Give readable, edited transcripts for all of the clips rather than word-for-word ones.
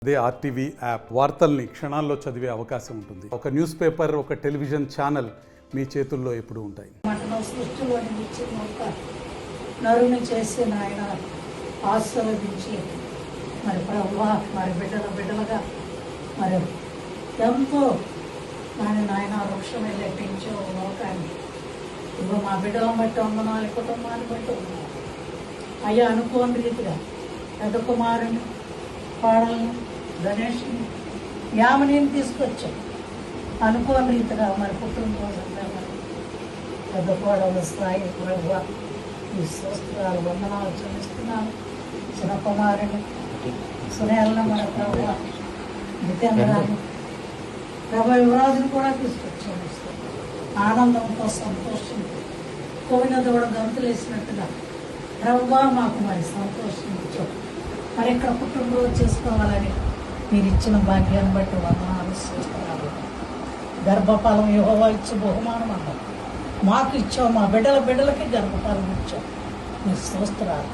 అదే RTV app వార్తల్ని క్షణాల్లో చదివే అవకాశం ఉంటుంది. ఒక న్యూస్ పేపర్, ఒక టెలివిజన్ ఛానల్ మీ చేతుల్లో ఎప్పుడూ ఉంటాయి. సృష్టిలోని ఇచ్చిన ఒక నరుని చేసి నాయన ఆశీర్వదించి మరి ప్రభువా మరి బిడ్డలుగా మరి ఎంతో నాయన వృక్షమే లెక్కించే లోకాన్ని ఇప్పుడు మా బిడ్డలను బట్టి వందనాలు, కుటుంబాన్ని బట్టి వందనాలు అయ్యా. అనుకోని రీతిగా పెద్ద కుమారుని, పాడలను, గణేష్ని, యామని తీసుకొచ్చాం. అనుకోని రీతిగా మరి పుట్టినరోజు మరి పెద్ద కోడలు స్థాయి ప్రభువా ఈ స్తోత్రాలు వందనాలు చెల్లిస్తున్నాను. చిన్న కుమారుని సునేలను మన ప్రభువా జితేంద్రాన్ని ప్రభు యువరాజుని కూడా తీసుకొచ్చాను. ఆనందంతో సంతోషంతో కోవిన దూడ గంతులేసినట్టుగా ప్రభువా మాకు మరి సంతోషించు. మరి ఇక్కడ పుట్టినరోజు చేసుకోవాలని మీరు ఇచ్చిన భాగ్యాన్ని బట్టి వందనాలు స్తోత్రాలు. గర్భఫలం యెహోవా ఇచ్చే బహుమానం అన్నారు. మాకు ఇచ్చావు, మా బిడ్డలకి గర్భఫలం ఇచ్చావు. మీ స్తోత్రాలు.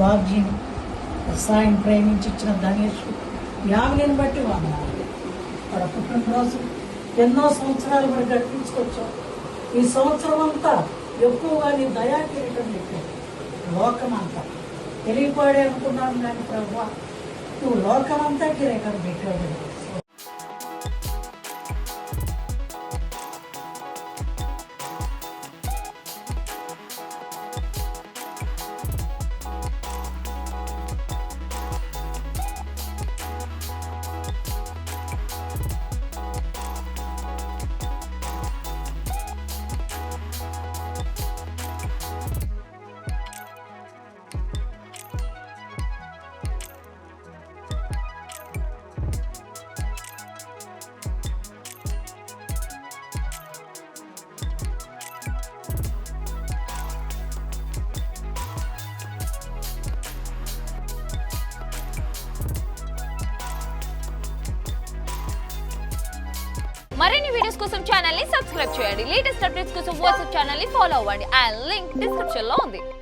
బాబ్జీని సాయం ప్రేమించి ఇచ్చిన గణేష్ యామిని బట్టి వందనాలు. ఇక్కడ పుట్టినరోజు ఎన్నో సంవత్సరాలు మరి గడిపించుకొచ్చావు. ఈ సంవత్సరం అంతా ఎక్కువగా నీ దయా కిరీటం పెట్టావు. లోకమంతా తెలియపాడే అనుకున్నాను కానీ ప్రభువా నువ్వు లోకమంతా కిరీటం పెట్టావు. మరిన్ని వీడియోస్ కోసం ఛానల్ ని సబ్స్క్రైబ్ చేయండి. లేటెస్ట్ అప్డేట్స్ కోసం వాట్సాప్ ఛానల్ ని ఫాలో అవ్వండి. ఆ లింక్ డిస్క్రిప్షన్ లో ఉంది.